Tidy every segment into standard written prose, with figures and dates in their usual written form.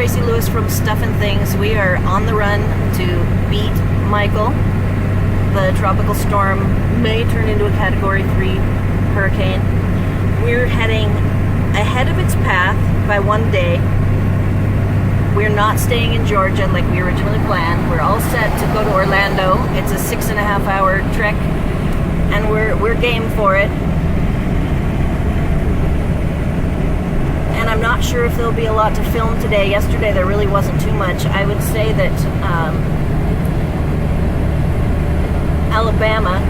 Tracy Lewis from Stuff and Things. We are on the run to beat Michael. The tropical storm may turn into a Category 3 hurricane. We're heading ahead of its path by one day. We're not staying in Georgia like we originally planned. We're all set to go to Orlando. It's a 6.5 hour trek, and we're game for it. And I'm not sure if there'll be a lot to film today. Yesterday there really wasn't too much. I would say that Alabama,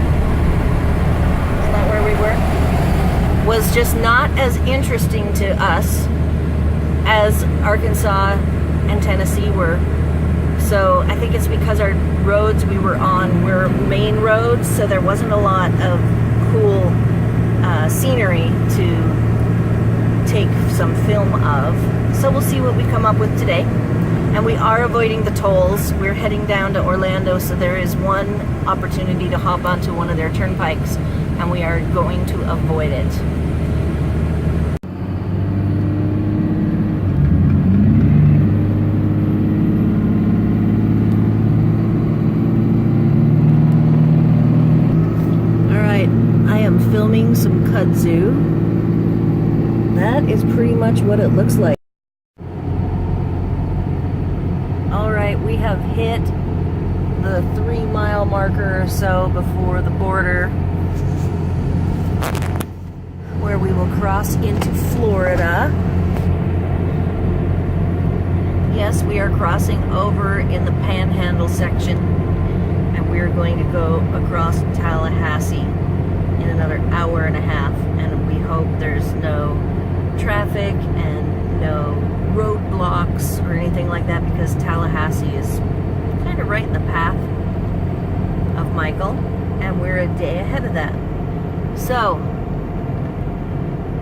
is that where we were? Was just not as interesting to us as Arkansas and Tennessee were. So I think it's because our roads we were on were main roads, so there wasn't a lot of cool scenery to take some film of. So we'll see what we come up with today. And we are avoiding the tolls. We're heading down to Orlando, so there is one opportunity to hop onto one of their turnpikes, and we are going to avoid it. Alright, I am filming some kudzu. That is pretty much what it looks like. Alright, we have hit the 3-mile marker or so before the border, where we will cross into Florida. Yes, we are crossing over in the Panhandle section, and we are going to go across Tallahassee in another hour and a half, and we hope there's no traffic and no roadblocks or anything like that, because Tallahassee is kind of right in the path of Michael, and we're a day ahead of that. So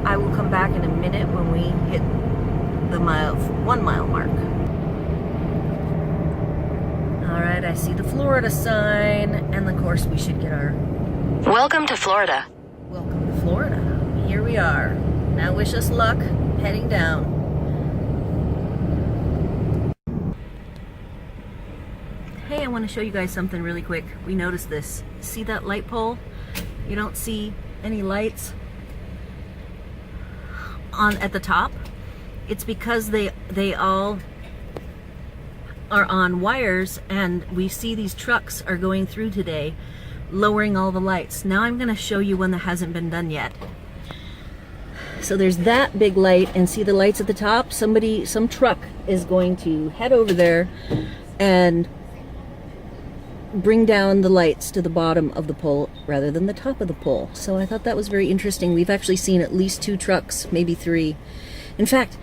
I will come back in a minute when we hit the 1 mile mark. Alright, I see the Florida sign, and of course we should get our Welcome to Florida. Welcome to Florida. Here we are. Now wish us luck heading down. Hey, I want to show you guys something really quick. We noticed this. See that light pole? You don't see any lights on at the top. It's because they all are on wires, and we see these trucks are going through today, lowering all the lights. Now I'm going to show you one that hasn't been done yet. So there's that big light, and see the lights at the top? Some truck is going to head over there and bring down the lights to the bottom of the pole rather than the top of the pole. So I thought that was very interesting. We've actually seen at least 2 trucks, maybe 3. In fact,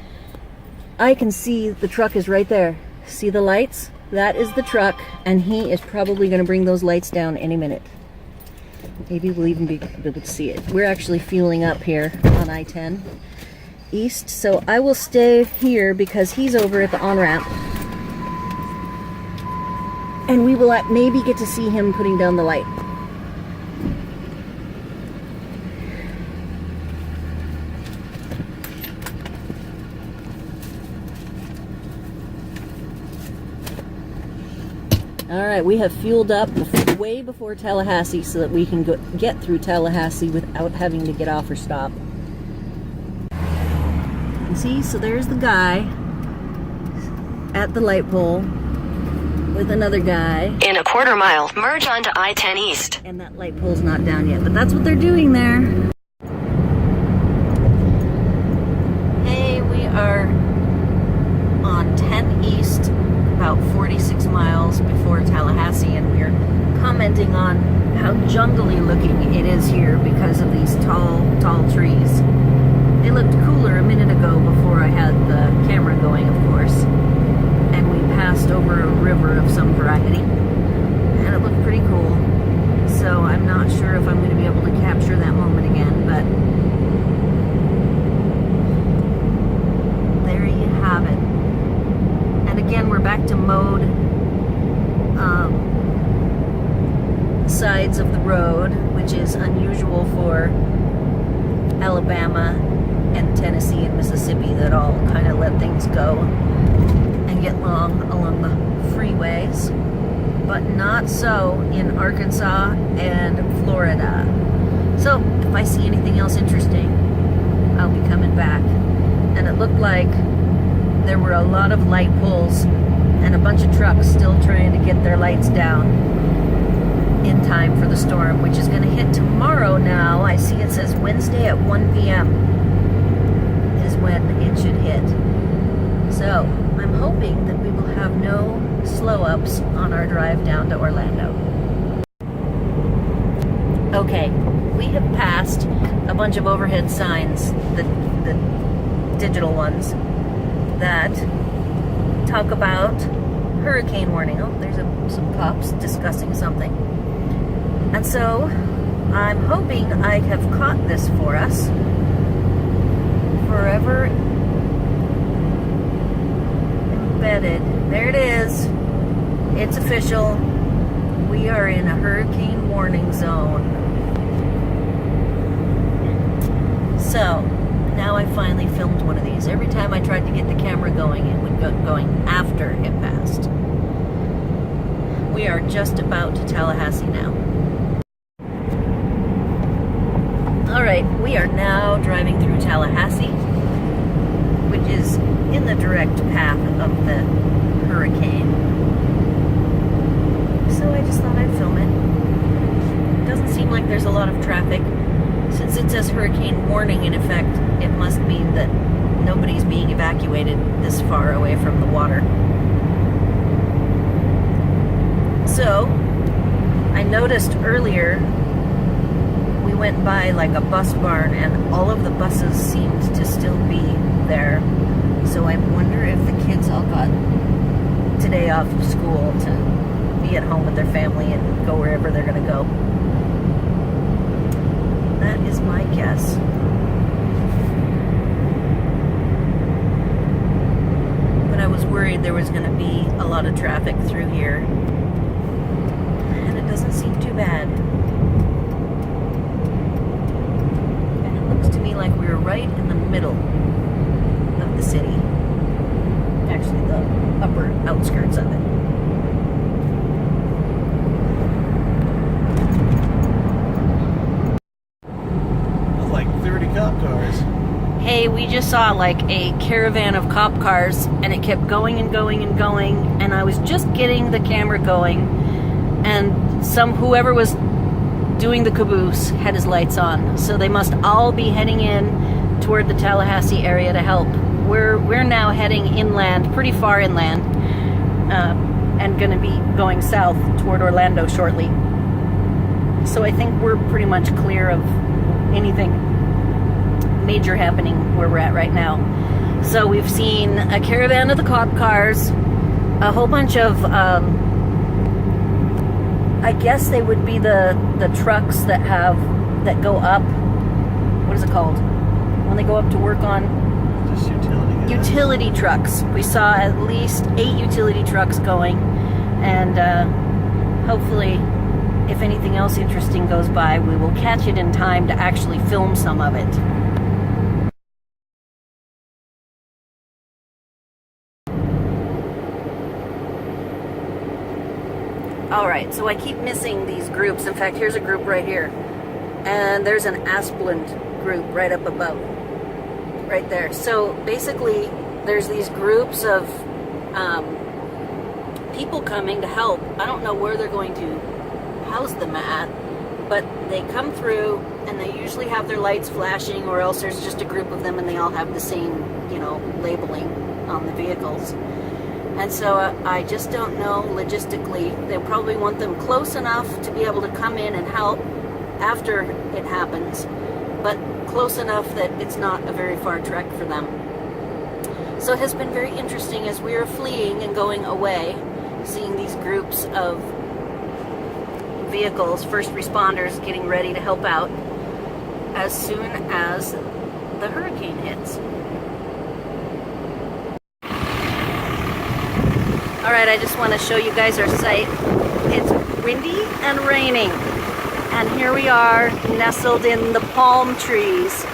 I can see the truck is right there. See the lights? That is the truck, and he is probably going to bring those lights down any minute. Maybe we'll even be able to see it. We're actually fueling up here on I-10 East, so I will stay here because he's over at the on-ramp. And we will maybe get to see him putting down the light. Alright, we have fueled up way before Tallahassee so that we can get through Tallahassee without having to get off or stop. You see, so there's the guy at the light pole with another guy. In a 1/4 mile, merge onto I-10 East. And that light pole's not down yet, but that's what they're doing there. Hey, we are on 10 East, about 46 miles before Tallahassee, and we're commenting on how jungly looking it is here because of these tall trees. It looked cooler a minute ago before I had the camera going, of course, and we passed over a river of some variety, and it looked pretty cool. So I'm not sure if I'm going to be able to capture that moment again, but there you have it. And again, we're back to mode sides of the road, which is unusual for Alabama and Tennessee and Mississippi that all kind of let things go. get along the freeways, but not so in Arkansas and Florida. So if I see anything else interesting, I'll be coming back. And it looked like there were a lot of light poles and a bunch of trucks still trying to get their lights down in time for the storm, which is going to hit tomorrow now. I see it says Wednesday at 1 p.m. is when it should hit. So I'm hoping that we will have no slow-ups on our drive down to Orlando. Okay, we have passed a bunch of overhead signs, the digital ones, that talk about hurricane warning. Oh, there's some cops discussing something. And so I'm hoping I have caught this for us. Forever embedded. There it is. It's official. We are in a hurricane warning zone. So now I finally filmed one of these. Every time I tried to get the camera going, it would go going after it passed. We are just about to Tallahassee now. Alright, we are now driving through Tallahassee, which is in the direct path of the hurricane. So I just thought I'd film it. Doesn't seem like there's a lot of traffic. Since it says hurricane warning in effect, it must mean that nobody's being evacuated this far away from the water. So, I noticed earlier we went by like a bus barn and all of the buses seemed to still be there. So I wonder if the kids all got today off of school to be at home with their family and go wherever they're going to go. That is my guess. But I was worried there was going to be a lot of traffic through here. And it doesn't seem too bad. And it looks to me like we're right in the middle of the city. Actually, the upper outskirts of it. Cop cars. Hey, we just saw like a caravan of cop cars and it kept going and going and going, and I was just getting the camera going and whoever was doing the caboose had his lights on, so they must all be heading in toward the Tallahassee area to help. We're now heading inland, pretty far inland, and gonna be going south toward Orlando shortly. So I think we're pretty much clear of anything major happening where we're at right now. So we've seen a caravan of the cop cars, a whole bunch of I guess they would be the trucks that go up. What is it called when they go up to work on? Just utility trucks. We saw at least 8 utility trucks going, and hopefully if anything else interesting goes by, we will catch it in time to actually film some of it. Alright, so I keep missing these groups. In fact, here's a group right here. And there's an Asplund group right up above. Right there. So basically, there's these groups of people coming to help. I don't know where they're going to house them at, but they come through and they usually have their lights flashing, or else there's just a group of them and they all have the same, labeling on the vehicles. And so I just don't know logistically. They probably want them close enough to be able to come in and help after it happens, but close enough that it's not a very far trek for them. So it has been very interesting as we are fleeing and going away, seeing these groups of vehicles, first responders getting ready to help out as soon as the hurricane hits. Alright, I just want to show you guys our site. It's windy and raining, and here we are nestled in the palm trees.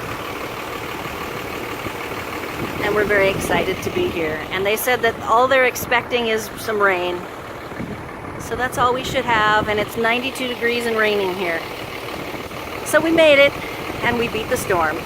and we're very excited to be here. And they said that all they're expecting is some rain. So that's all we should have, and it's 92 degrees and raining here. So we made it, and we beat the storm.